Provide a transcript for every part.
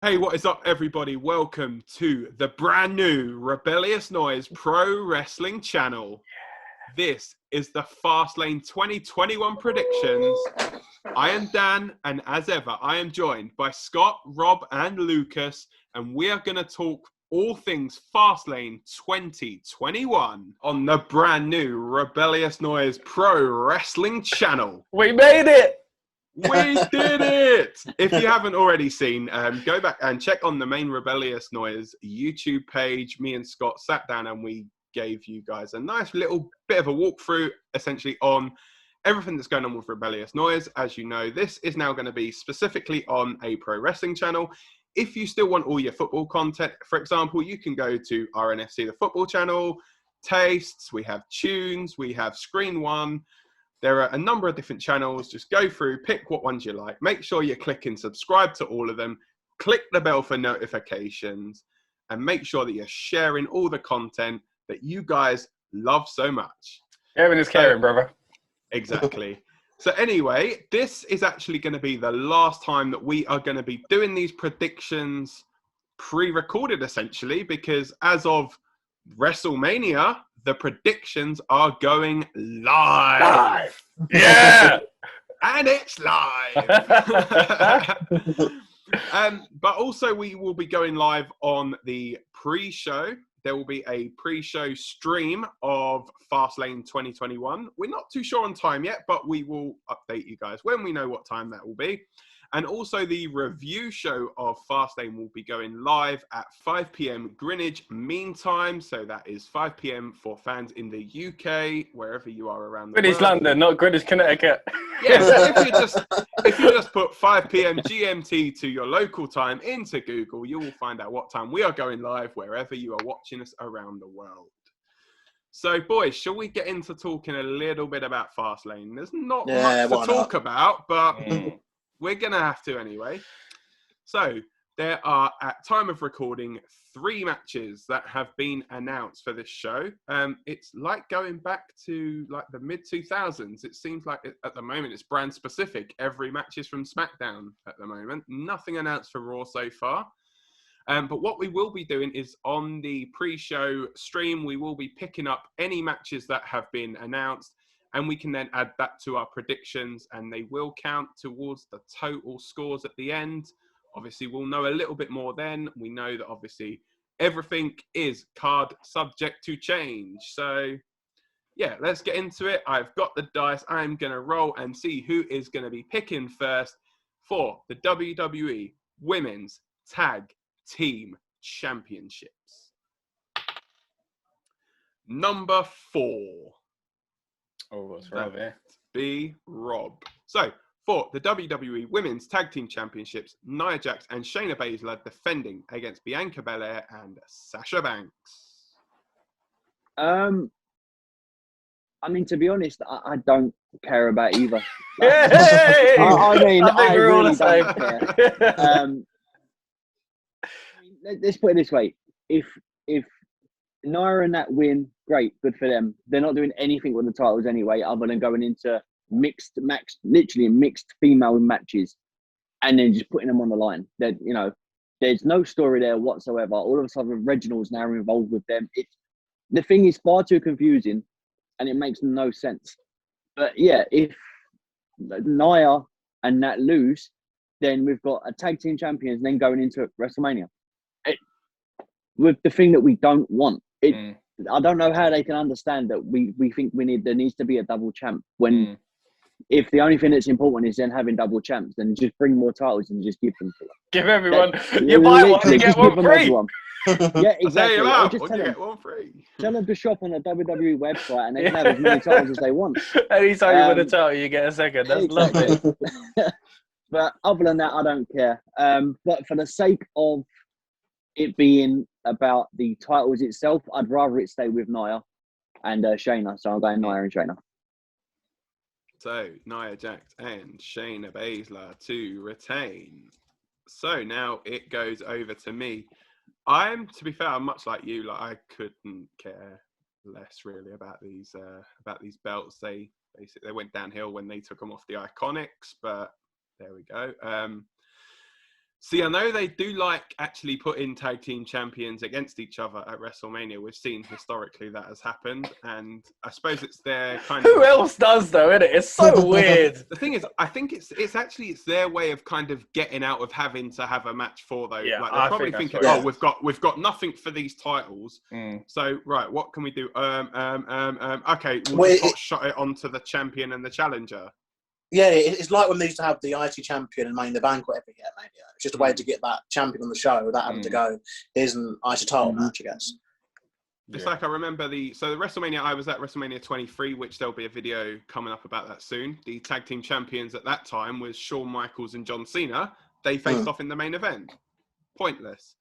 Hey, what is up, everybody? Welcome to the brand new Rebellious Noise Pro Wrestling channel. This is the Fastlane 2021 predictions. I am Dan, and as ever, I am joined by Scott, Rob, and Lucas, and we are going to talk all things Fastlane 2021 on the brand new Rebellious Noise Pro Wrestling channel. We made it! We did it! If you haven't already seen, go back and check on the main Rebellious Noise YouTube page. Me and Scott sat down and we gave you guys a nice little bit of a walkthrough, essentially, on everything that's going on with Rebellious Noise. As you know, this is now going to be specifically on a pro wrestling channel. If you still want all your football content, for example, you can go to RNFC, the football channel, Tastes, we have Tunes, we have Screen One. There are a number of different channels. Just go through, pick what ones you like. Make sure you click and subscribe to all of them. Click the bell for notifications. And make sure that you're sharing all the content that you guys love so much. Sharing is caring, brother. Exactly. So anyway, this is actually going to be the last time that we are going to be doing these predictions pre-recorded, essentially, because as of WrestleMania, the predictions are going live. Yeah! And it's live. But also we will be going live on the pre-show. There will be a pre-show stream of Fastlane 2021. We're not too sure on time yet, but we will update you guys when we know what time that will be. And also the review show of Fastlane will be going live at 5 p.m. Greenwich Mean Time. So that is 5 p.m. for fans in the UK, wherever you are around the Greenwich, world. London, not Greenwich, Connecticut. Yes, if you just put 5 p.m. GMT to your local time into Google, you will find out what time we are going live wherever you are watching us around the world. So, boys, shall we get into talking a little bit about Fastlane? There's not much to talk about, but we're going to have to anyway. So, there are, at time of recording, 3 matches that have been announced for this show. It's like going back to like the mid-2000s. It seems like at the moment it's brand specific. Every match is from SmackDown at the moment. Nothing announced for Raw so far. But what we will be doing is on the pre-show stream, we will be picking up any matches that have been announced, and we can then add that to our predictions, and they will count towards the total scores at the end. Obviously, we'll know a little bit more then. We know that obviously everything is card subject to change. So, yeah, let's get into it. I've got the dice. I'm going to roll and see who is going to be picking first for the WWE Women's Tag Team Championships. Number 4. Oh, what's wrong there? Be Rob. So, for the WWE Women's Tag Team Championships, Nia Jax and Shayna Baszler defending against Bianca Belair and Sasha Banks. I mean, to be honest, I don't care about either. Yay! I we're all really the same. don't care. Let's put it this way: if Nia and that win, great, good for them. They're not doing anything with the titles anyway, other than going into literally mixed female matches, and then just putting them on the line. That there's no story there whatsoever. All of a sudden, Reginald's now involved with them. The thing is far too confusing, and it makes no sense. But yeah, if Nia and Nat lose, then we've got a tag team champions, then going into WrestleMania. With the thing that we don't want. I don't know how they can understand that we think there needs to be a double champ when if the only thing that's important is then having double champs, then just bring more titles and just give them to them. Give everyone, you buy one, you get one free. Yeah, exactly. Or just get one free. Tell them to shop on the WWE website and they can have as many titles as they want. Anytime you win a title, you get a second. That's lovely. But other than that, I don't care. But for the sake of it being about the titles itself, I'd rather it stay with Nia and Shayna. So I'm going Nia and Shayna. So Nia Jax and Shayna Baszler to retain. So now it goes over to me. To be fair, I'm much like you. Like I couldn't care less really about these belts. They went downhill when they took them off the Iconics, but there we go. See, I know they do like actually putting tag team champions against each other at WrestleMania. We've seen historically that has happened, and I suppose it's their kind of... Who else does though, isn't it? It's so weird. The thing is, I think it's their way of kind of getting out of having to have a match for those. Yeah, like they're I probably think thinking, that's oh, we've got nothing for these titles. So right, what can we do? Okay, we'll just hot shot it onto the champion and the challenger. Yeah, it's like when they used to have the IT champion and Money in the Bank or every year, Mania. It's just a way to get that champion on the show without having to go, here's an IT title match, I guess. It's like I remember the WrestleMania I was at, WrestleMania 23, which there'll be a video coming up about that soon. The tag team champions at that time was Shawn Michaels and John Cena. They faced off in the main event. Pointless.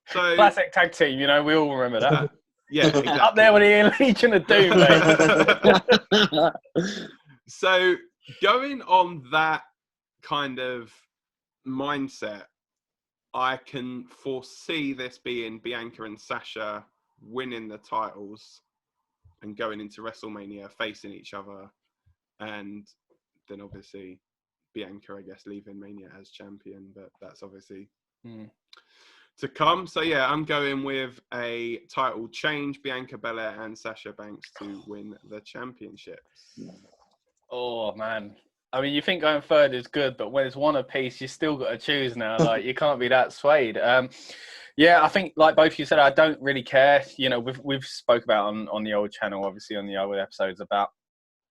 So classic tag team, you know, we all remember that. Yeah, exactly. Up there with the Legion of Doom, mate. So going on that kind of mindset, I can foresee this being Bianca and Sasha winning the titles and going into WrestleMania facing each other, and then obviously Bianca, I guess, leaving Mania as champion, but that's obviously to come. So yeah, I'm going with a title change: Bianca Belair and Sasha Banks to win the championships. Oh man, I mean, you think going third is good, but when it's one apiece, you still got to choose now. Like, you can't be that swayed. Yeah, I think, like both of you said, I don't really care. You know, we've spoke about on the old channel, obviously on the old episodes, about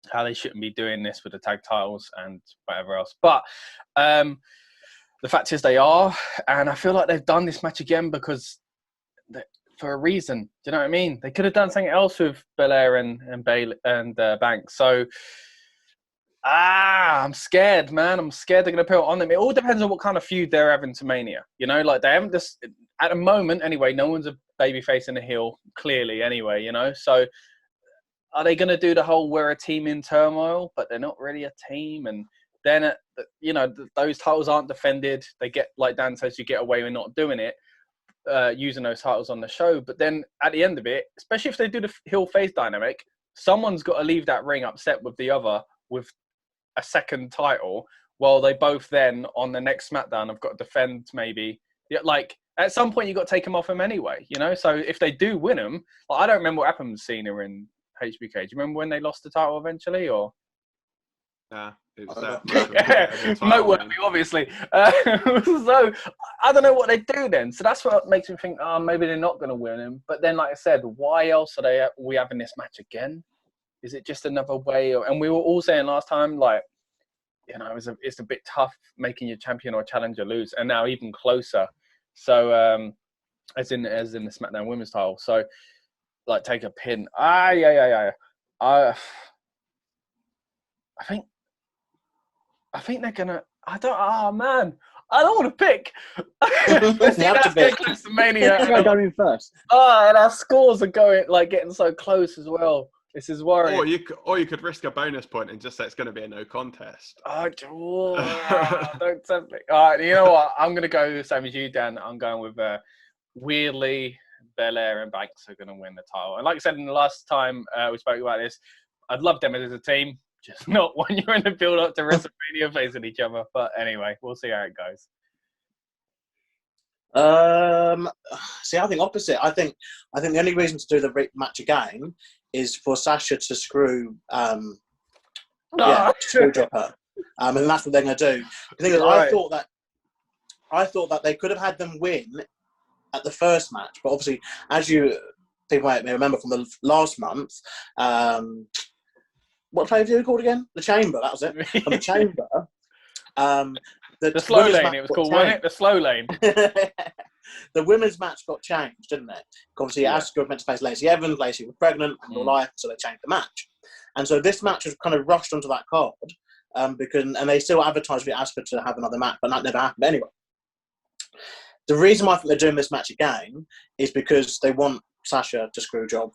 how they shouldn't be doing this with the tag titles and whatever else. But the fact is they are, and I feel like they've done this match again because for a reason. Do you know what I mean? They could have done something else with Belair and Banks. So. I'm scared, man. I'm scared they're going to put it on them. It all depends on what kind of feud they're having to Mania. You know, like they haven't just, at the moment anyway, no one's a baby facing a heel, clearly anyway, you know. So are they going to do the whole we're a team in turmoil, but they're not really a team? And then, you know, those titles aren't defended. They get, like Dan says, you get away with not doing it, using those titles on the show. But then at the end of it, especially if they do the heel face dynamic, someone's got to leave that ring upset with the other with a second title, while they both then on the next SmackDown have got to defend maybe. Like at some point you got to take them off them anyway, you know. So if they do win them, like, I don't remember what happened with Cena in HBK. Do you remember when they lost the title eventually, or? Nah, it was that. Noteworthy, obviously. So I don't know what they do then. So that's what makes me think, oh, maybe they're not going to win him. But then, like I said, why else are we having this match again? Is it just another way? And we were all saying last time, like, you know, it's a bit tough making your champion or challenger lose, and now even closer. So, as in the SmackDown Women's title. So, like, take a pin. I think they're gonna. I don't want to pick. Let's see, that's getting close to Mania. I'm going first. And our scores are getting so close as well. This is worrying. Or you could risk a bonus point and just say it's going to be a no contest. Oh, don't tempt me. All right, you know what? I'm going to go the same as you, Dan. I'm going with weirdly, Belair and Banks are going to win the title. And like I said in the last time we spoke about this, I'd love them as a team, just not when you're in the build-up to WrestleMania facing each other. But anyway, we'll see how it goes. See, I think opposite. I think the only reason to do the match again is for Sasha to screw drop her, and that's what they're going to do. The thing is, right. I thought that they could have had them win at the first match, but obviously, as people may remember from the last month, what pay-per-view was called again? The Chamber. That was it. From the Chamber. The slow lane, it was called, wasn't it? The slow lane. The women's match got changed, didn't it? Obviously, Asuka was meant to face Lacey Evans. Lacey was pregnant and all life, so they changed the match. And so this match was kind of rushed onto that card and they still advertised for Asuka to have another match, but that never happened anyway. The reason why I think they're doing this match again is because they want Sasha to screw job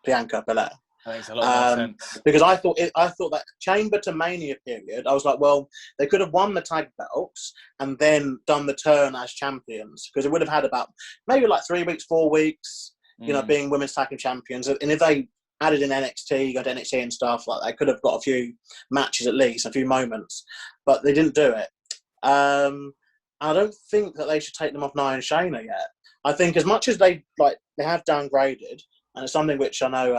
Bianca Belair. That makes a lot more sense. Because I thought that Chamber to Mania period, I was like, well, they could have won the tag belts and then done the turn as champions, because it would have had about maybe like 3 weeks, 4 weeks, you know, being women's tag team champions. And if they added in NXT, go to NXT and stuff, like they could have got a few matches at least, a few moments, but they didn't do it. I don't think that they should take them off Nia and Shayna yet. I think as much as they have downgraded, and it's something which I know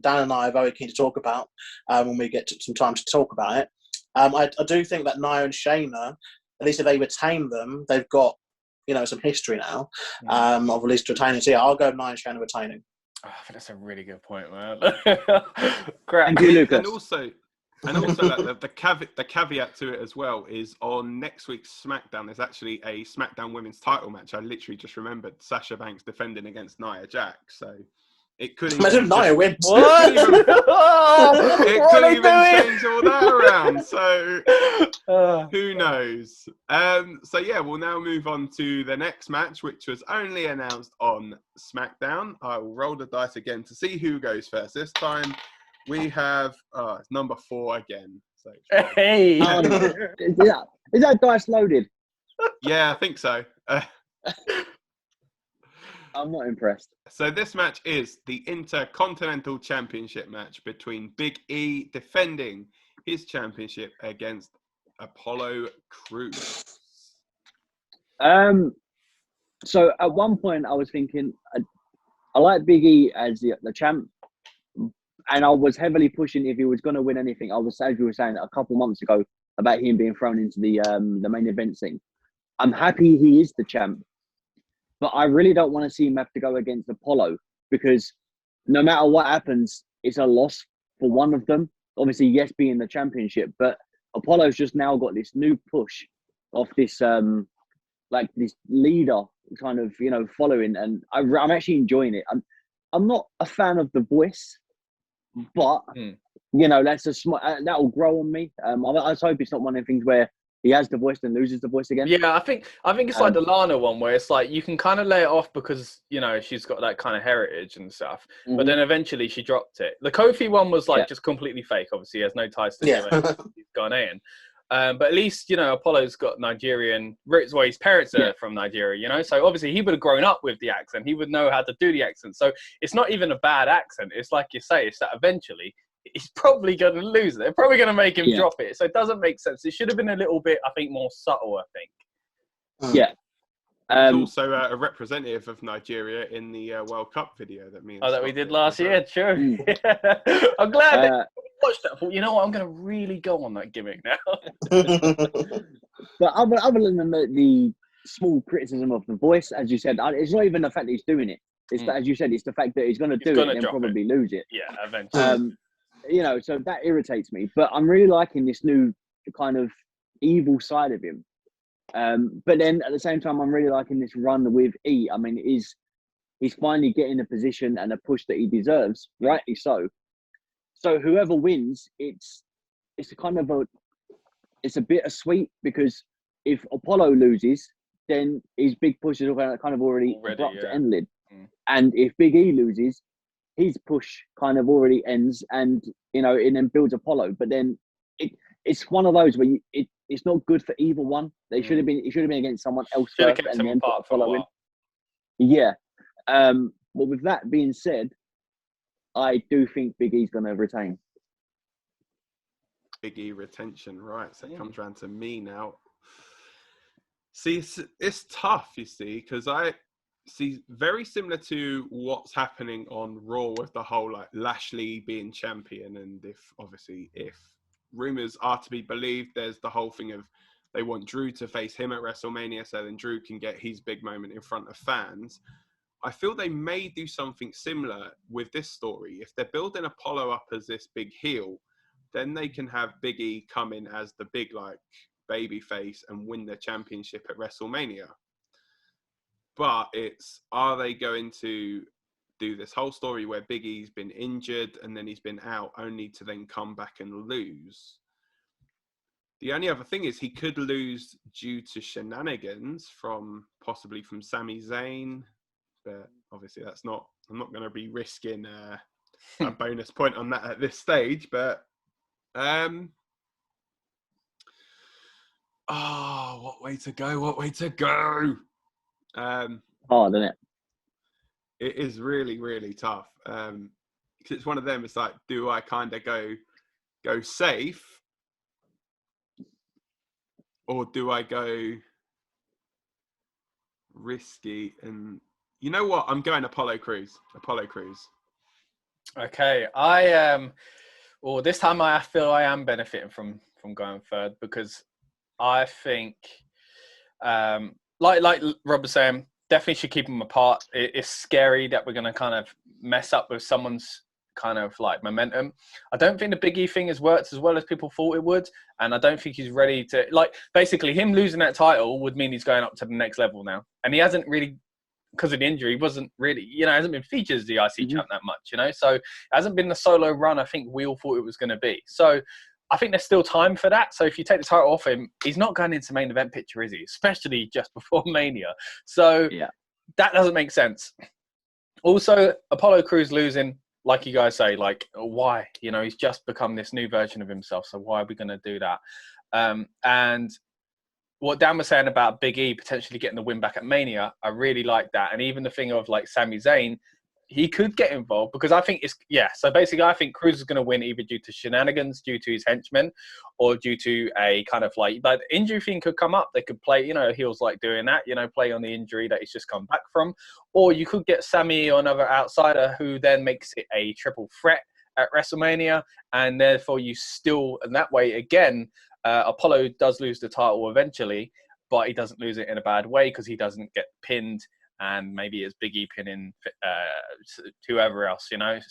Dan and I are very keen to talk about when we get some time to talk about it. I do think that Nia and Shayna, at least if they retain them, they've got some history now of at least retaining. So yeah, I'll go Nia and Shayna retaining. Oh, I think that's a really good point, man. Thank you, Lucas. And also like, the caveat to it as well is on next week's SmackDown, there's actually a SmackDown Women's title match. I literally just remembered Sasha Banks defending against Nia Jax. So it could imagine Nia wins. What? It could even change all that around. So who knows? So yeah, we'll now move on to the next match, which was only announced on SmackDown. I will roll the dice again to see who goes first. This time we have it's number 4 again. So hey, is that dice loaded? Yeah, I think so. I'm not impressed. So this match is the Intercontinental Championship match between Big E defending his championship against Apollo Crews. So at one point I was thinking, I like Big E as the champ, and I was heavily pushing if he was going to win anything. I was, as you were saying a couple months ago, about him being thrown into the main event scene. I'm happy he is the champ, but I really don't want to see him have to go against Apollo, because no matter what happens, it's a loss for one of them. Obviously, yes, being the championship, but Apollo's just now got this new push of this like this leader kind of following, and I'm actually enjoying it. I'm not a fan of the voice, but that's that'll grow on me. I just hope it's not one of the things where he has the voice and loses the voice again. Yeah, I think it's like the Lana one, where it's like you can kind of lay it off because she's got that kind of heritage and stuff, but then eventually she dropped it. The Kofi one was like just completely fake. Obviously, he has no ties to he's Ghanaian. But at least Apollo's got Nigerian roots. Well, his parents are from Nigeria, so obviously he would have grown up with the accent. He would know how to do the accent. So it's not even a bad accent. It's like you say, it's that eventually he's probably going to lose it. They're probably going to make him drop it. So it doesn't make sense. It should have been a little bit, I think, more subtle, I think. Yeah. He's also a representative of Nigeria in the World Cup video that me and that we did last year. True. I'm glad that I watched that. I thought, what, I'm going to really go on that gimmick now. But other than the small criticism of the voice, as you said, it's not even the fact that he's doing it. It's that, as you said, it's the fact that he's going to do it and then probably lose it. Yeah, eventually. So that irritates me. But I'm really liking this new kind of evil side of him. But then at the same time, I'm really liking this run with E. I mean, he's finally getting a position and a push that he deserves, rightly so. So whoever wins, it's a kind of it's a bittersweet, because if Apollo loses, then his big push is kind of already abrupt to ended. And if Big E loses, his push kind of already ends, and and then builds Apollo. But then it's one of those where it's not good for either one. It should have been against someone else first, and then put Apollo in. Yeah. But with that being said, I do think Big E's going to retain. Big E retention, right? So it comes around to me now. See, it's tough, you see, because I see very similar to what's happening on Raw with the whole like Lashley being champion, and if rumors are to be believed, there's the whole thing of they want Drew to face him at WrestleMania, so then Drew can get his big moment in front of fans. I feel they may do something similar with this story. If they're building Apollo up as this big heel, then they can have Big E come in as the big like baby face and win the championship at WrestleMania. But are they going to do this whole story where Big E's been injured and then he's been out only to then come back and lose? The only other thing is he could lose due to shenanigans possibly from Sami Zayn, but obviously I'm not going to be risking a bonus point on that at this stage, but what way to go. Hard, isn't it? It is really, really tough. Because it's one of them. It's like, do I kind of go safe, or do I go risky. And you know what? I'm going Apollo Crews. Okay, I am. Well, this time I feel I am benefiting from going third, because I think, like Rob was saying, definitely should keep them apart. It's scary that we're going to kind of mess up with someone's kind of like momentum. I don't think the Big E thing has worked as well as people thought it would, and I don't think he's ready to, like, basically him losing that title would mean he's going up to the next level now, and he hasn't really, because of the injury, wasn't really, hasn't been featured as the IC champ that much, so it hasn't been the solo run I think we all thought it was going to be. So I think there's still time for that. So if you take the title off him, he's not going into main event picture, is he? Especially just before Mania. So that doesn't make sense. Also, Apollo Crews losing, like you guys say, like, why? He's just become this new version of himself. So why are we going to do that? And what Dan was saying about Big E potentially getting the win back at Mania, I really like that. And even the thing of like Sami Zayn, he could get involved, because I think so basically I think Crews is going to win either due to shenanigans, due to his henchmen, or due to a kind of like, but the injury thing could come up. They could play, heels like doing that, play on the injury that he's just come back from. Or you could get Sami or another outsider who then makes it a triple threat at WrestleMania. And therefore you still, and that way again, Apollo does lose the title eventually, but he doesn't lose it in a bad way, because he doesn't get pinned, and maybe it's Big E pinning whoever else, Like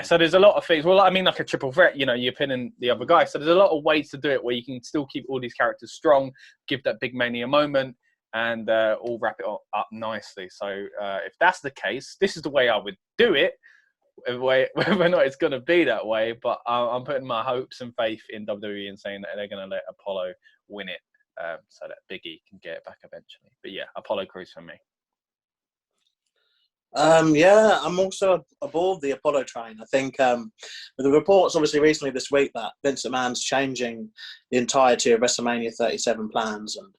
so there's a lot of things. Well, I mean, like a triple threat, you're pinning the other guy. So there's a lot of ways to do it where you can still keep all these characters strong, give that big Mania moment, and all wrap it up nicely. So if that's the case, this is the way I would do it. Whether or not it's going to be that way, but I'm putting my hopes and faith in WWE and saying that they're going to let Apollo win it, so that Big E can get it back eventually. But yeah, Apollo Crews for me. I'm also aboard the Apollo train. I think with the reports obviously recently this week that Vince McMahon's changing the entirety of WrestleMania 37 plans, and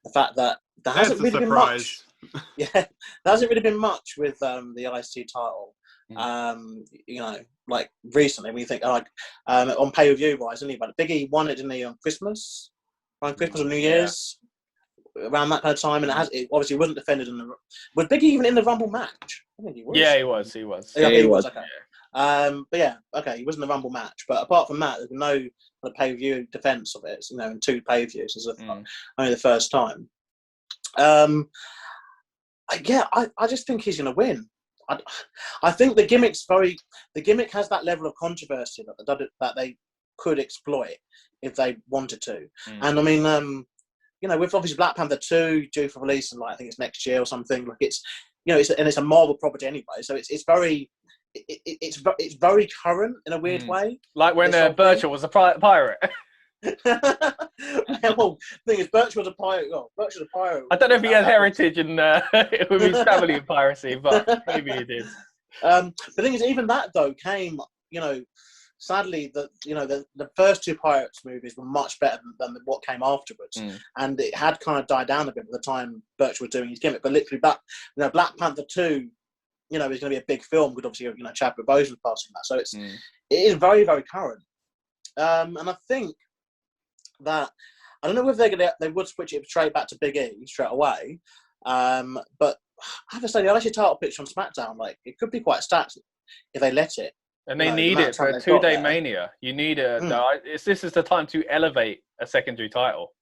the fact that there hasn't really been much. There hasn't really been much with the IC title. Like recently, when you think like on pay-per-view wise, didn't he? But Big E won it, didn't he, on Christmas, or New Year's, around that kind of time, and it obviously wasn't defended in the. Was Big E even in the Rumble match? I think he was. Yeah, he was. He was. Yeah, he was. Okay. But yeah, okay, he was in the Rumble match. But apart from that, there's no pay-per-view defense of it. In 2 pay-per-views, this is only the first time. I just think he's going to win. I think the gimmick has that level of controversy that they could exploit if they wanted to. And I mean, with obviously Black Panther 2 due for release, and I think it's next year or something. Like it's a Marvel property anyway, so it's very current in a weird way. Like when Birchall was a pirate. Well, the thing is, Birch was a pirate. Birch was a pirate. I don't know if he had heritage in with his family in piracy, but maybe he did. The thing is, even that though came, sadly, the first 2 Pirates movies were much better than what came afterwards, and it had kind of died down a bit by the time Birch was doing his gimmick. But literally, Black Panther 2, is going to be a big film because obviously, Chadwick Boseman passing that, so it is very, very current. And I think that I don't know if they would switch it straight back to Big E straight away, but I have to say the IC title picture on SmackDown, like, it could be quite stacked if they let it. And they need it for a 2-day Mania. You need this is the time to elevate a secondary title.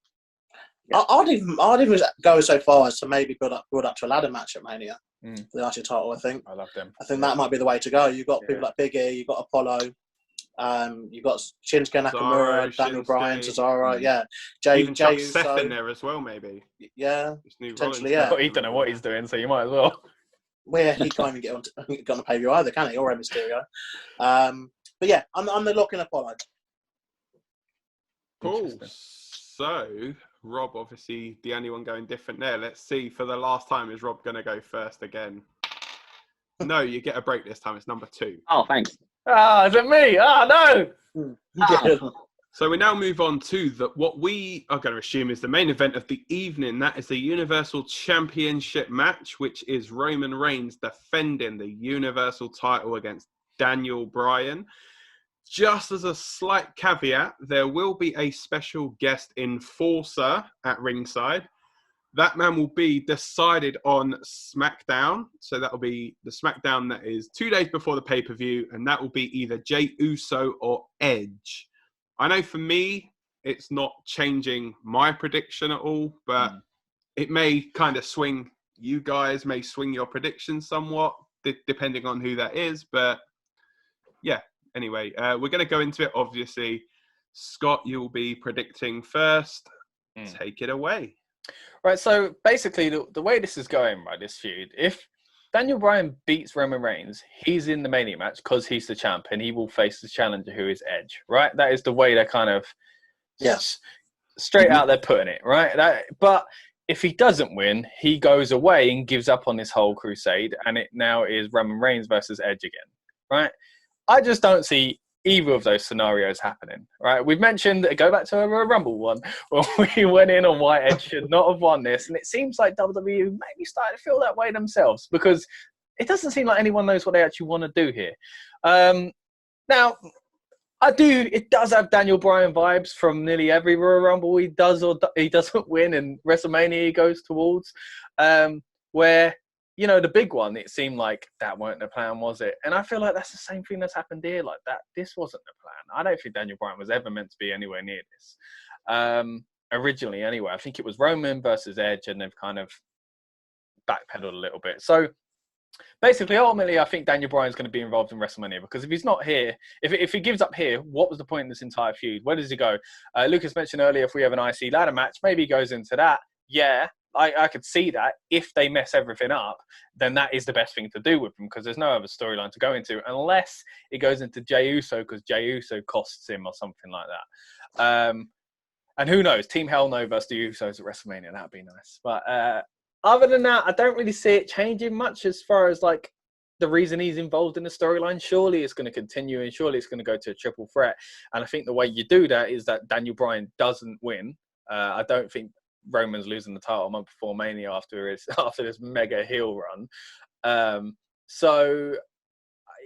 Yeah. I'd even go so far as to maybe build up to a ladder match at Mania for the IC title. I think I love them. I think that might be the way to go. You've got people like Big E, you've got Apollo. You've got Shinsuke Nakamura, Daniel Bryan, Cesaro, Jey Uso in there as well, maybe. Yeah, potentially, yeah. He don't know what he's doing, so you might as well. Well, yeah, he can't even get on the pay-per-view either, can he? Or Rey Mysterio. But yeah, I'm the lock in Apollo. Cool. So Rob, obviously the only one going different there. Let's see. For the last time, is Rob going to go first again? No, you get a break this time. It's number 2. Oh, thanks. Is it me? No. So we now move on to what we are going to assume is the main event of the evening. That is the Universal Championship match, which is Roman Reigns defending the Universal title against Daniel Bryan. Just as a slight caveat, there will be a special guest enforcer at ringside. that man will be decided on SmackDown. So that will be the SmackDown that is 2 days before the pay-per-view, and that will be either Jey Uso or Edge. I know for me, it's not changing my prediction at all, but it may kind of swing. You guys may swing your predictions somewhat, depending on who that is. But yeah, anyway, we're going to go into it, obviously. Scott, you'll be predicting first. Take it away. Right, so basically the way this is going, right, this feud, if Daniel Bryan beats Roman Reigns, he's in the Mania match because he's the champ and he will face the challenger who is Edge, right? That is the way they're kind of straight out there putting it, right? But if he doesn't win, he goes away and gives up on this whole crusade, and it now is Roman Reigns versus Edge again, right? I just don't see either of those scenarios happening, right? We've mentioned, go back to a Rumble one, where we went in on why Edge should not have won this, and it seems like WWE maybe started to feel that way themselves, because it doesn't seem like anyone knows what they actually want to do here. Now, it does have Daniel Bryan vibes from nearly every Royal Rumble he does or he doesn't win, and WrestleMania he goes towards, where, you know, the big one, it seemed like that weren't the plan, was it? And I feel like that's the same thing that's happened here. Like that, this wasn't the plan. I don't think Daniel Bryan was ever meant to be anywhere near this. Originally, anyway. I think it was Roman versus Edge, and they've kind of backpedaled a little bit. So basically, ultimately, I think Daniel Bryan's going to be involved in WrestleMania, because if he's not here, if he gives up here, what was the point in this entire feud? Where does he go? Lucas mentioned earlier, if we have an IC ladder match, maybe he goes into that. Yeah. I could see that. If they mess everything up, then that is the best thing to do with them, because there's no other storyline to go into, unless it goes into Jey Uso, because Jey Uso costs him or something like that. And who knows? Team Hell No versus the Usos at WrestleMania. That'd be nice. But other than that, I don't really see it changing much as far as like the reason he's involved in the storyline. Surely it's going to continue, and surely it's going to go to a triple threat. And I think the way you do that is that Daniel Bryan doesn't win. I don't think Roman's losing the title a month before Mania after this mega heel run. So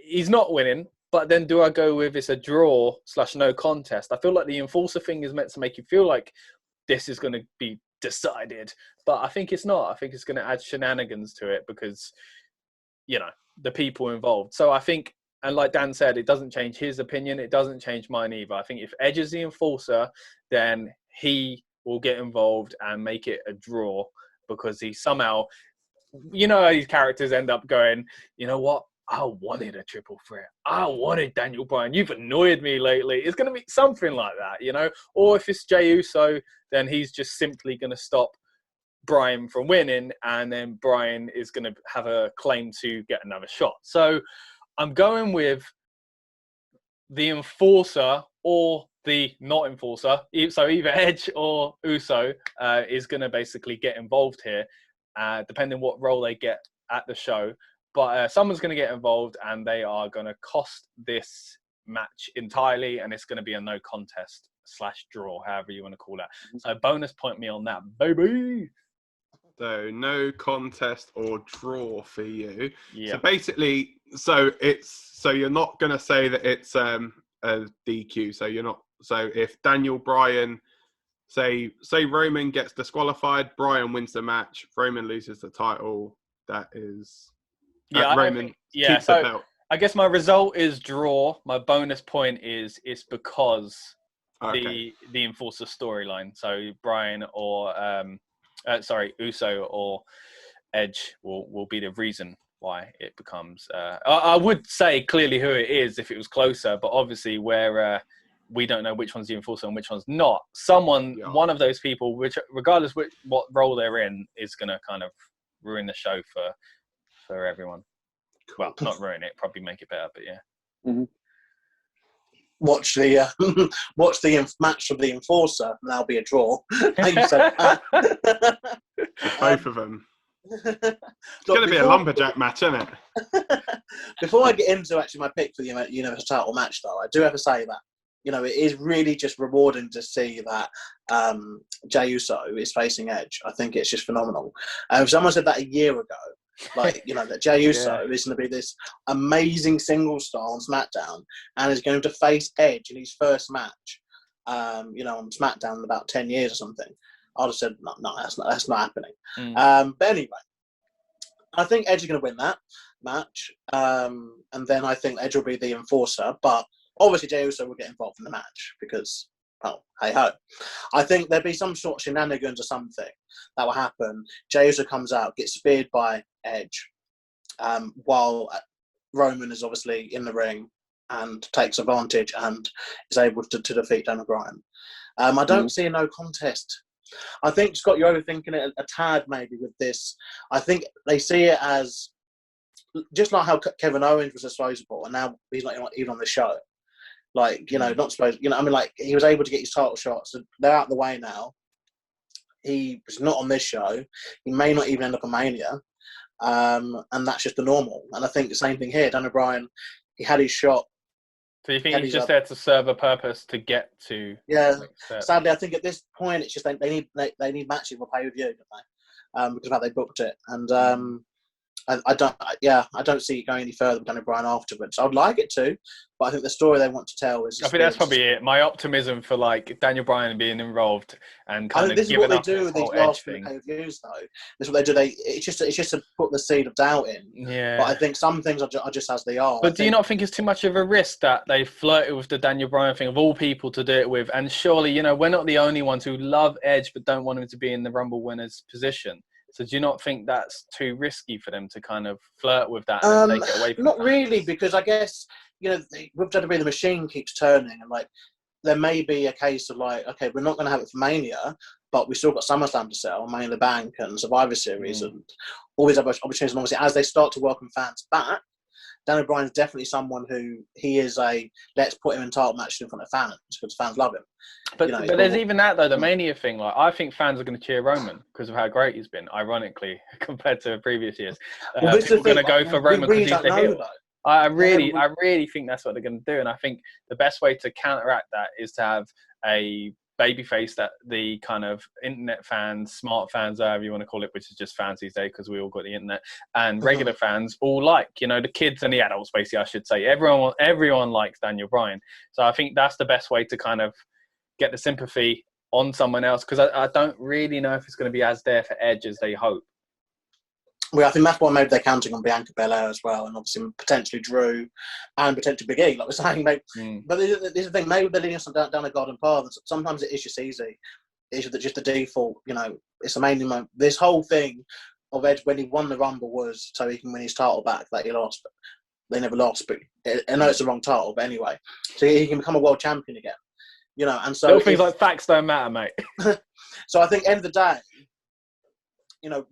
he's not winning. But then do I go with it's a draw / no contest? I feel like the enforcer thing is meant to make you feel like this is going to be decided. But I think it's not. I think it's going to add shenanigans to it, because, you know, the people involved. So I think, and like Dan said, it doesn't change his opinion. It doesn't change mine either. I think if Edge is the enforcer, then he will get involved and make it a draw, because he somehow, you know, these characters end up going, you know what? I wanted a triple threat. I wanted Daniel Bryan. You've annoyed me lately. It's going to be something like that, you know? Or if it's Jey Uso, then he's just simply going to stop Bryan from winning, and then Bryan is going to have a claim to get another shot. So I'm going with the enforcer or the not enforcer. So either Edge or Uso is going to basically get involved here, depending what role they get at the show. But someone's going to get involved, and they are going to cost this match entirely, and it's going to be a no contest / draw, however you want to call that. So bonus point me on that, baby. So no contest or draw for you. Yeah. So basically, so you're not going to say that it's a DQ. So you're not. So if Daniel Bryan, say Roman gets disqualified, Bryan wins the match, Roman loses the title. That is. Roman keeps the belt. I guess my result is draw. My bonus point is it's because the enforcer storyline. So Bryan or Uso or Edge will be the reason why it becomes. I would say clearly who it is if it was closer, but obviously where we don't know which one's the enforcer and which one's not. One of those people, which regardless what role they're in, is going to kind of ruin the show for everyone. Well, not ruin it, probably make it better, but yeah. Mm-hmm. Watch the match of the enforcer, and that'll be a draw. Both of them. It's going to be a lumberjack match, isn't it? Before I get into actually my pick for the Universal title match, though, I do have to say that, you know, it is really just rewarding to see that Jey Uso is facing Edge. I think it's just phenomenal. If someone said that a year ago, like, you know, that Jey Uso is going to be this amazing singles star on SmackDown and is going to face Edge in his first match, you know, on SmackDown in about 10 years or something, I'd have said, no, that's not happening. Mm. But anyway, I think Edge is going to win that match. And then I think Edge will be the enforcer. But obviously Jey Uso will get involved in the match because, well, hey-ho. I think there'll be some sort of shenanigans or something that will happen. Jey Uso comes out, gets speared by Edge, while Roman is obviously in the ring and takes advantage and is able to defeat Daniel Bryan. I don't see a no contest. I think, Scott, you're overthinking it a tad maybe with this. I think they see it as just like how Kevin Owens was disposable and now he's not even on the show. Like, not supposed, I mean, like, he was able to get his title shots. So they're out of the way now. He was not on this show. He may not even end up on Mania. And that's just the normal. And I think the same thing here. Daniel Bryan, he had his shot. So you think he's just there to serve a purpose to get to? Yeah. Sadly, I think at this point it's just they need matches for pay-per-view, don't they? Because of how they booked it. And I don't see it going any further with Daniel Bryan afterwards. I'd like it to, but I think the story they want to tell is. I think that's probably it. My optimism for like Daniel Bryan being involved and kind of this is giving what up they do with these last pay-per-views, though. This is what they do. It's just to put the seed of doubt in. Yeah. But I think some things are just as they are. But do you not think it's too much of a risk that they flirted with the Daniel Bryan thing of all people to do it with? And surely, we're not the only ones who love Edge but don't want him to be in the Rumble winner's position. So do you not think that's too risky for them to kind of flirt with that and take it away from Not really, because I guess, with WWE, the machine keeps turning. And, like, there may be a case of, like, okay, we're not going to have it for Mania, but we still got SummerSlam to sell, Money in the Bank and Survivor Series and all these other opportunities. And obviously, as they start to welcome fans back, Daniel Bryan is definitely someone who let's put him in title matches in front of fans because fans love him. But there's even that, though, the Mania thing. Like, I think fans are going to cheer Roman because of how great he's been, ironically, compared to previous years. People are going to go for Roman because he's the heel. I really think that's what they're going to do. And I think the best way to counteract that is to have a babyface that the kind of internet fans, smart fans, however you want to call it, which is just fans these days because we all got the internet, and regular fans all like, the kids and the adults, basically, I should say. Everyone likes Daniel Bryan. So I think that's the best way to kind of get the sympathy on someone else, because I don't really know if it's going to be as there for Edge as they hope. Well, I think that's why maybe they're counting on Bianca Belair as well, and obviously potentially Drew and potentially Big E, like we're saying. Maybe. But this is the thing, maybe they're leading us down a garden path. Sometimes it is just easy. It's just the default, it's amazing. This whole thing of Edge when he won the Rumble was so he can win his title back that he lost. But they never lost, but I know it's the wrong title, but anyway. So he can become a world champion again. And so... Little things like facts don't matter, mate. So I think end of the day,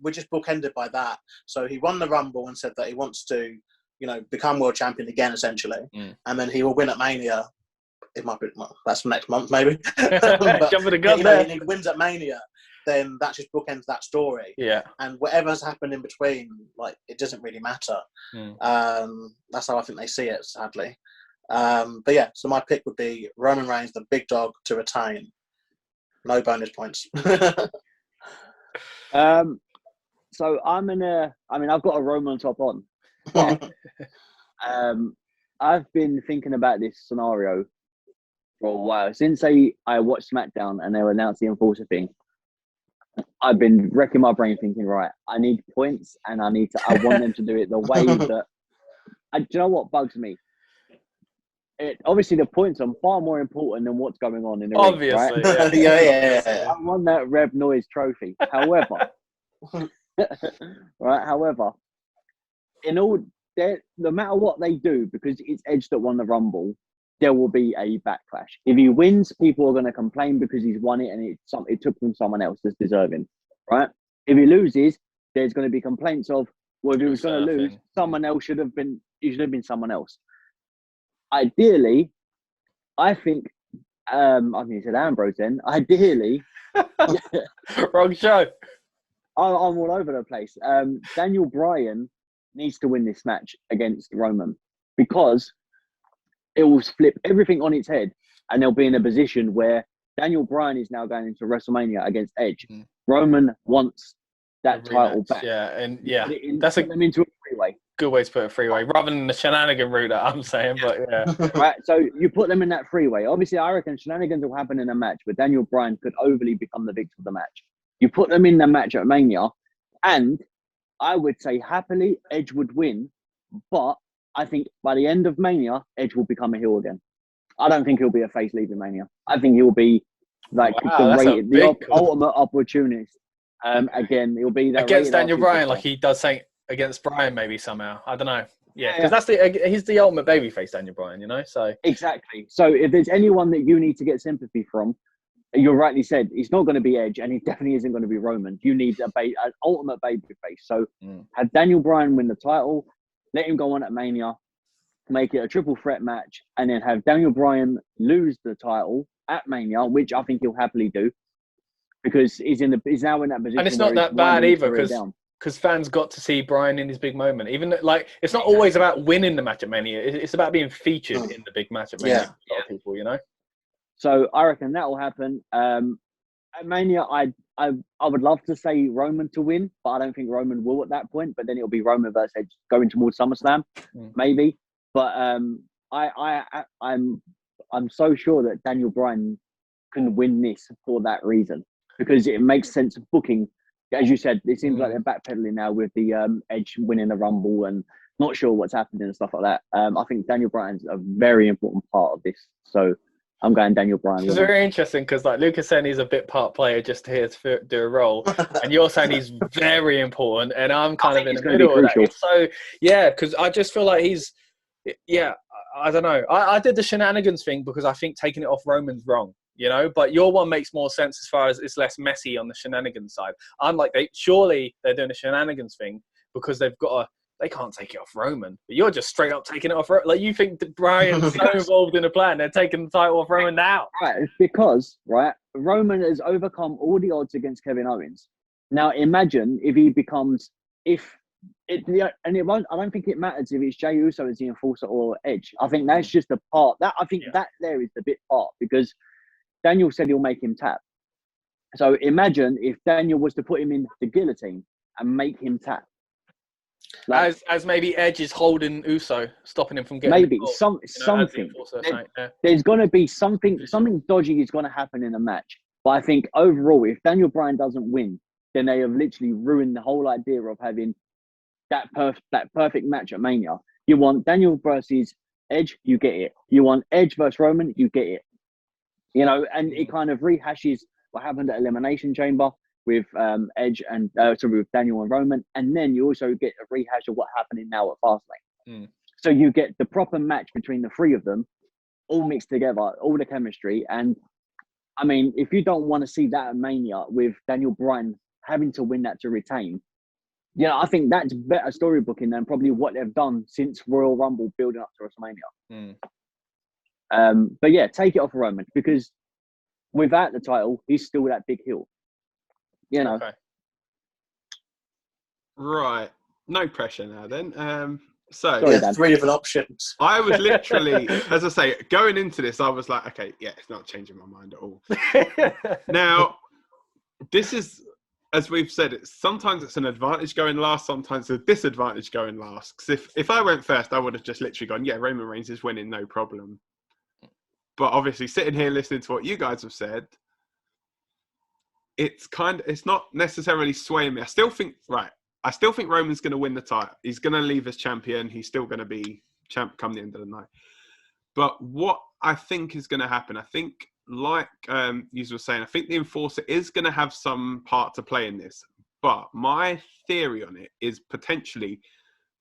we're just bookended by that. So he won the Rumble and said that he wants to, become world champion again, essentially. And then he will win at Mania. It might be, that's next month, maybe. But, Jump the gun there. And he wins at Mania, then that just bookends that story. Yeah. And whatever's happened in between, like, it doesn't really matter. That's how I think they see it, sadly. But yeah, so my pick would be Roman Reigns, the big dog, to retain. No bonus points. So I've got a Roman top on. I've been thinking about this scenario for a while. Since I watched SmackDown and they announced the enforcer thing, I've been wrecking my brain thinking, right, I need points and I want them to do it the way that... do you know what bugs me? Obviously, the points are far more important than what's going on in the ring, right? Yeah. I won that Rebellious Noise trophy. However, no matter what they do, because it's Edge that won the Rumble, there will be a backlash. If he wins, people are going to complain because he's won it and it took from someone else that's deserving, right? If he loses, there's going to be complaints of, well, if he was going to lose, someone else should have been someone else. Ideally, I think, I think you said Ambrose then. Ideally, wrong show. I'm all over the place. Daniel Bryan needs to win this match against Roman because it will flip everything on its head and they'll be in a position where Daniel Bryan is now going into WrestleMania against Edge. Roman wants that title back. Yeah, and yeah, that's them into a freeway. Good way to put it, freeway, rather than the shenanigan route that I'm saying, but yeah. Right, so you put them in that freeway. Obviously, I reckon shenanigans will happen in a match, but Daniel Bryan could overly become the victor of the match. You put them in the match at Mania, and I would say happily Edge would win, but I think by the end of Mania, Edge will become a heel again. I don't think he'll be a face leaving Mania. I think he'll be like the ultimate opportunist. Again, he'll be that against Daniel Bryan, like he does say against Bryan, maybe somehow. I don't know. Yeah, because he's the ultimate babyface, Daniel Bryan. You know, so exactly. So if there's anyone that you need to get sympathy from, you rightly said it's not going to be Edge, and he definitely isn't going to be Roman. You need an ultimate babyface. So have Daniel Bryan win the title, let him go on at Mania, make it a triple threat match, and then have Daniel Bryan lose the title at Mania, which I think he'll happily do because he's now in that position. And it's not that bad either because fans got to see Bryan in his big moment. Even like it's not always about winning the match at Mania; it's about being featured in the big match at Mania. For a lot of people, you know. So I reckon that will happen. At Mania, I would love to say Roman to win, but I don't think Roman will at that point. But then it'll be Roman versus Edge going towards SummerSlam, maybe. But I'm so sure that Daniel Bryan can win this for that reason because it makes sense of booking. As you said, it seems like they're backpedaling now with the Edge winning the Rumble and not sure what's happening and stuff like that. I think Daniel Bryan's a very important part of this. So I'm going Daniel Bryan. It's very interesting because like Lucas saying he's a bit part player just here to do a role, and you're saying he's very important, and I'm kind of in the middle of that. So yeah, because I just feel like he's I don't know. I did the shenanigans thing because I think taking it off Roman's wrong, you know. But your one makes more sense as far as it's less messy on the shenanigans side. I'm like, surely they're doing a shenanigans thing because they can't take it off Roman. But you're just straight up taking it off. Like you think that Bryan's so involved in the plan, they're taking the title off Roman now. Right, it's because Roman has overcome all the odds against Kevin Owens. Now imagine if he becomes I don't think it matters if it's Jey Uso as the enforcer or Edge. I think that's just a part. That there is the bit part because Daniel said he'll make him tap. So imagine if Daniel was to put him in the guillotine and make him tap. Like, as maybe Edge is holding Uso, stopping him from getting maybe something. There's going to be something dodgy is going to happen in the match. But I think overall, if Daniel Bryan doesn't win, then they have literally ruined the whole idea of having that perfect match at Mania. You want Daniel versus Edge, you get it. You want Edge versus Roman, you get it. You know, and it kind of rehashes what happened at Elimination Chamber with Edge and with Daniel and Roman, and then you also get a rehash of what happening now at Fastlane. So you get the proper match between the three of them, all mixed together, all the chemistry. And I mean, if you don't want to see that at Mania with Daniel Bryan having to win that to retain, you know, I think that's better storybooking than probably what they've done since Royal Rumble building up to WrestleMania. But yeah, take it off of Roman because without the title, he's still that big heel. You know. Okay. Right. No pressure now then. So three different options. I was literally, as I say, going into this, I was like, okay, yeah, it's not changing my mind at all. Now, this is, as we've said, sometimes it's an advantage going last, sometimes a disadvantage going last. Because if I went first, I would have just literally gone, yeah, Roman Reigns is winning, no problem. But obviously, sitting here listening to what you guys have said, it's not necessarily swaying me. I still think Roman's going to win the title. He's going to leave as champion. He's still going to be champ come the end of the night. But what I think is going to happen, I think, like you were saying, I think the Enforcer is going to have some part to play in this. But my theory on it is potentially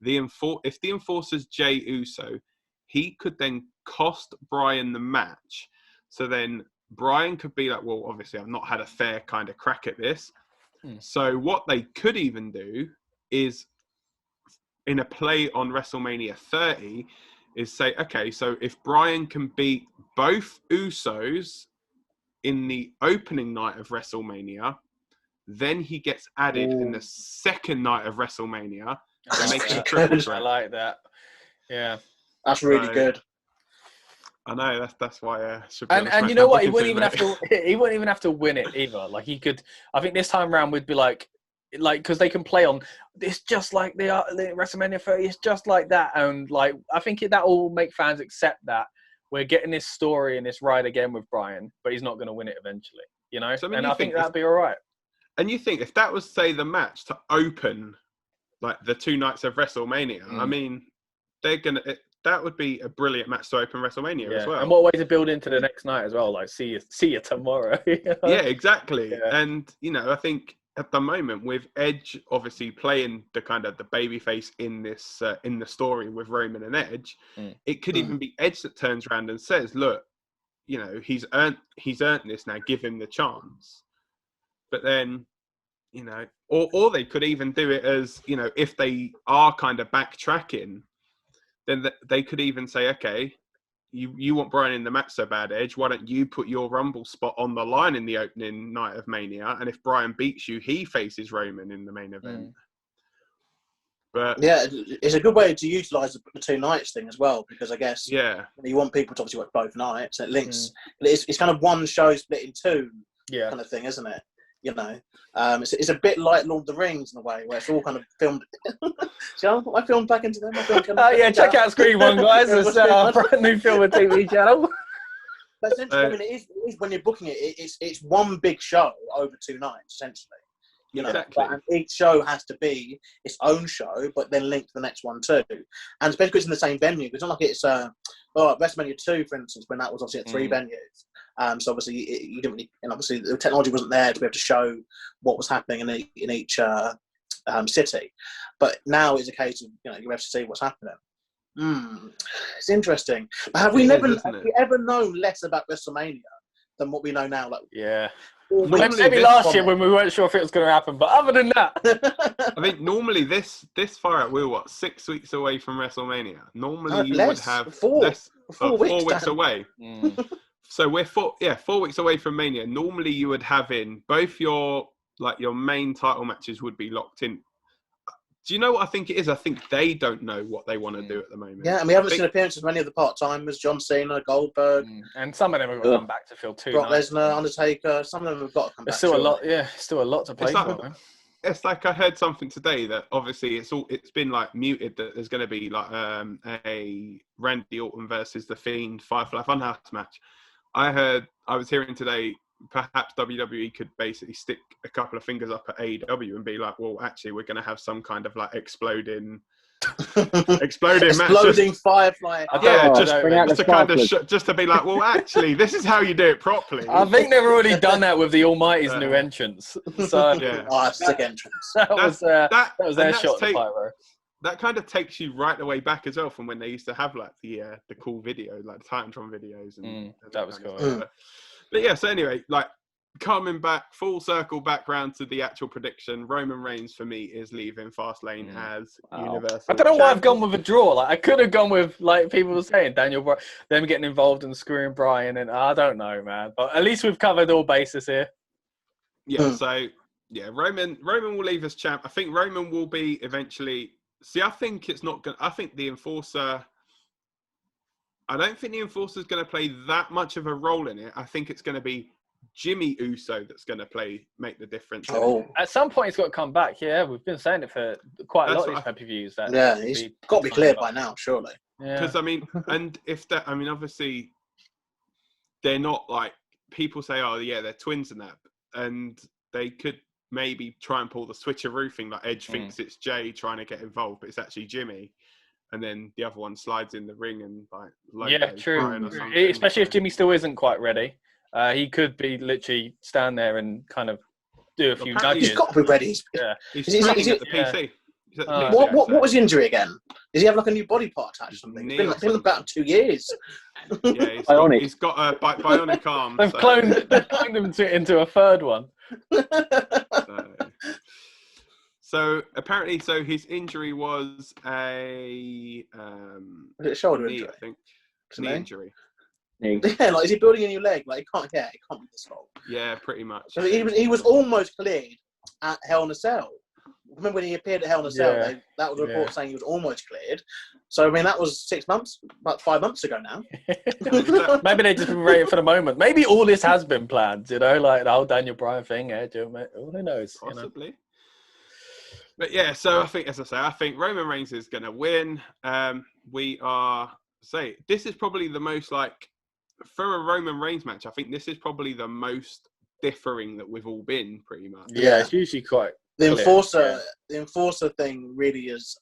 if the Enforcer's Jey Uso, he could then cost Bryan the match. So then Bryan could be like, well, obviously I've not had a fair kind of crack at this. So what they could even do is, in a play on WrestleMania 30, is say, okay, so if Bryan can beat both Usos in the opening night of WrestleMania, then he gets added in the second night of WrestleMania. I like that. Yeah. That's really good. I know that's why. And you know what? He wouldn't even have to win it either. Like he could. I think this time round we'd be like because they can play on this just like the WrestleMania 30. It's just like that, and like I think that will make fans accept that we're getting this story and this ride again with Bryan, but he's not going to win it eventually. You know, so, I think that'd be all right. And you think if that was, say, the match to open like the 2 nights of WrestleMania, I mean, that would be a brilliant match to open WrestleMania as well. And what way to build into the next night as well? Like, see you tomorrow. You know? Yeah, exactly. Yeah. And I think at the moment with Edge obviously playing the kind of the babyface in this in the story with Roman and Edge, it could even be Edge that turns around and says, "Look, he's earned this now. Give him the chance." But then, or they could even do it as if they are kind of backtracking, then they could even say, "Okay, you want Bryan in the match so bad, Edge, why don't you put your Rumble spot on the line in the opening night of Mania? And if Bryan beats you, he faces Roman in the main event." But yeah, it's a good way to utilise the 2 nights thing as well, because I guess you want people to obviously watch both nights. It links. It's kind of one show split in 2, kind of thing, isn't it? It's a bit like Lord of the Rings in a way, where it's all kind of filmed. See, I filmed back into them. Check out Screen One, guys. It's a brand new film and TV channel. But essentially, it is when you're booking it, it's one big show over 2 nights, essentially. Exactly. And each show has to be its own show, but then linked to the next one too. And especially because it's in the same venue, it's not like it's WrestleMania 2, for instance, when that was obviously at 3 venues. So obviously you didn't really, and obviously the technology wasn't there to be able to show what was happening in each city. But now it's a case of you have to see what's happening. It's interesting. Have we ever known less about WrestleMania than what we know now? Maybe last year when we weren't sure if it was going to happen, but other than that, I think normally this far out, we're 6 weeks away from WrestleMania. Normally you would have 4 weeks away. So we're 4 weeks away from Mania. Normally you would have in both your main title matches would be locked in. Do you know what I think it is? I think they don't know what they want to do at the moment. Yeah, and we haven't seen appearances of many of the part-timers, John Cena, Goldberg. And some of them have got to come back to fill 2 Brock nights. Lesnar, Undertaker, some of them have got to come back. Still a lot to play for. It's like I heard something today that obviously it's been like muted that there's going to be like a Randy Orton versus The Fiend Firefly Funhouse match. I was hearing today perhaps WWE could basically stick a couple of fingers up at AEW and be like, well, actually, we're going to have some kind of like exploding match. Firefly. Just to be like, well, actually, this is how you do it properly. I think they've already done that with the Almighty's new entrance. So sick entrance. That was their shot. That kind of takes you right the way back as well from when they used to have like the cool video, like the Titantron videos, and that was cool. But yeah, so anyway, like coming back, full circle back round to the actual prediction, Roman Reigns for me is leaving Fastlane as Universal. I don't know why I've gone with a draw. Like I could have gone with, like people were saying, Daniel Bryan, them getting involved and screwing Bryan, and I don't know, man. But at least we've covered all bases here. Yeah, so yeah, Roman will leave as champ. I think Roman will be eventually. See, I think it's not going. I think the Enforcer. I don't think the Enforcer is going to play that much of a role in it. I think it's going to be Jimmy Uso that's going to make the difference. At some point, he's got to come back. Yeah, we've been saying it for quite a lot of these pay-per-views. He's got to be cleared by now, surely. Because and if that, obviously, they're not like people say. Oh, yeah, they're twins and that, and they could maybe try and pull the switcheroo thing. Like Edge thinks it's Jey trying to get involved, but it's actually Jimmy. And then the other one slides in the ring and true. Especially if Jimmy still isn't quite ready, he could be literally stand there and kind of do a few nudges. He's got to be ready. He's training at the PC. What was the injury again? Does he have like a new body part attached or something? It's been about 2 years. Yeah, he's got a bionic arm. They've cloned him into a third one. So apparently, his injury was a was it a shoulder knee, injury? I think. Knee injury. Yeah, like is he building a new leg? Like it can't be this fault. Yeah, pretty much. So he was almost cleared at Hell in a Cell. Remember when he appeared at Hell in a Cell? That was a report saying he was almost cleared. So I mean, that was 6 months, about 5 months ago now. Maybe they just been waiting for the moment. Maybe all this has been planned. Like the whole Daniel Bryan thing. Who knows? Possibly. But yeah, so I think, as I say, I think Roman Reigns is going to win. This is probably the most for a Roman Reigns match. I think this is probably the most differing that we've all been pretty much. Yeah, it's usually quite The clear. the enforcer thing really is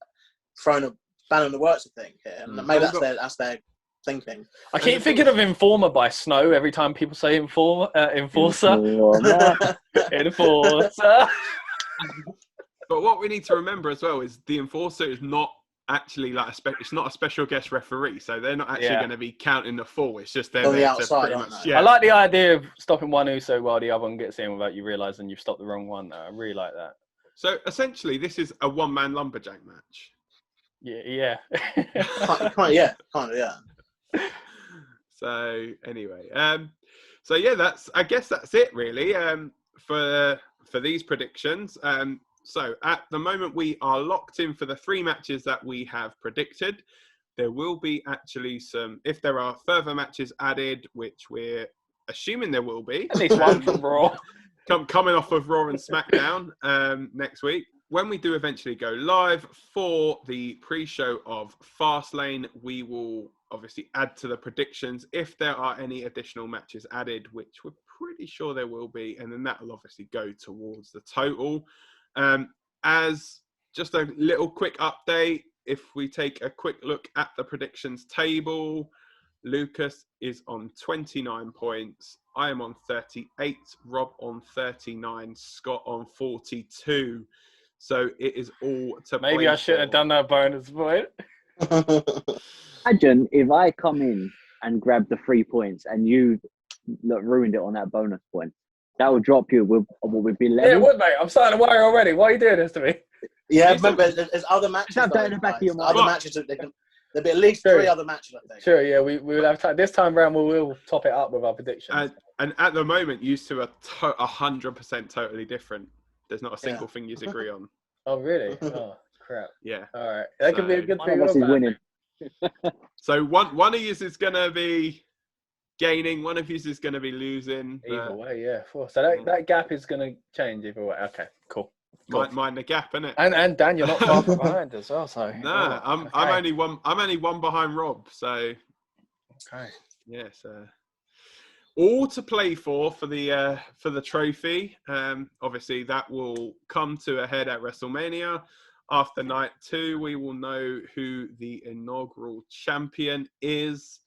thrown a spanner in the works, I think. Here. And maybe that's their thinking. I keep thinking of Informer by Snow every time people say enforcer. Enforcer. But what we need to remember as well is the enforcer is not actually like it's not a special guest referee, so they're not actually going to be counting the full. It's just they're on the there outside. To pretty much, yeah. I like the idea of stopping one Uso while the other one gets in without you realising you've stopped the wrong one. Though. I really like that. So essentially, this is a one-man lumberjack match. Yeah. kind of. So anyway, so yeah, I guess that's it really for these predictions. So at the moment we are locked in for the 3 matches that we have predicted. There will be actually if there are further matches added, which we're assuming there will be. At least one from Raw. Coming off of Raw and SmackDown next week. When we do eventually go live for the pre-show of Fastlane, we will obviously add to the predictions if there are any additional matches added, which we're pretty sure there will be, and then that will obviously go towards the total. As just a little quick update, if we take a quick look at the predictions table, Lucas is on 29 points. I am on 38, Rob on 39, Scott on 42. So it is all to play Maybe I should have done that bonus point. Imagine if I come in and grab the 3 points and you ruined it on that bonus point. That would drop you with what we've been level. Yeah, it would, mate. I'm starting to worry already. Why are you doing this to me? Yeah, remember, there's other matches. That in the back of your mind. Other matches, there'll be at least 3 other matches, I think. Sure, yeah. We will have time. This time round, we will top it up with our predictions. And at the moment, you two are 100% totally different. There's not a single thing you agree on. Oh, really? Oh, crap. Yeah. All right. That could be a good One thing. of us is winning. So one of you is going to be gaining, one of you is going to be losing. Either way, yeah. So that gap is going to change either way. Okay, cool. Mind the gap, innit? And Dan, you're not far behind as well. So I'm only one behind Rob. So okay. Yes. All to play for the trophy. Obviously, that will come to a head at WrestleMania. After night 2, we will know who the inaugural champion is.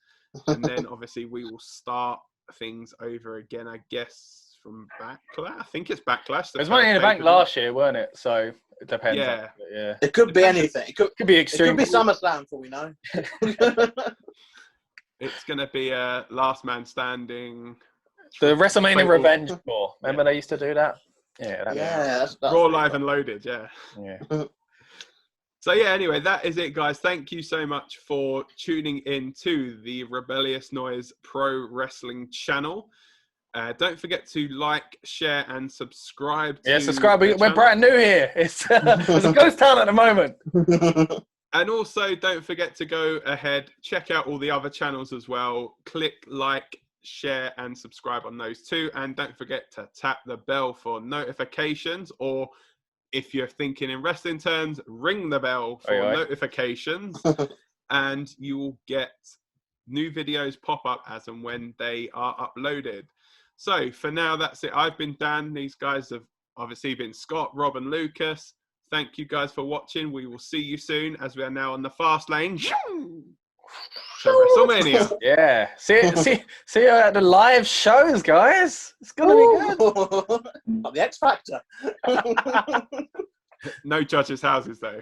And then, obviously, we will start things over again, I guess, from Backlash. I think it's Backlash. It was Money in the Bank last year, weren't it? So it depends. Yeah. Yeah. It could be anything. It could be extreme. It could be SummerSlam, for we know. It's going to be a last man standing. The WrestleMania Revenge Tour. Remember they used to do that? Yeah. That's Raw, Live and Loaded, yeah. Yeah. So, yeah, anyway, that is it, guys. Thank you so much for tuning in to the Rebellious Noise Pro Wrestling channel. Don't forget to like, share, and subscribe. Subscribe. We're brand new here. It's a ghost town at the moment. And also, don't forget to go ahead, check out all the other channels as well. Click like, share, and subscribe on those too. And don't forget to tap the bell for notifications, or if you're thinking in wrestling terms, ring the bell for notifications, and you will get new videos pop up as and when they are uploaded. So for now, that's it. I've been Dan. These guys have obviously been Scott, Rob, and Lucas. Thank you guys for watching. We will see you soon as we are now on the fast lane. So WrestleMania. Yeah. See you at the live shows, guys. It's gonna be good. Not the X Factor. No judges' houses though.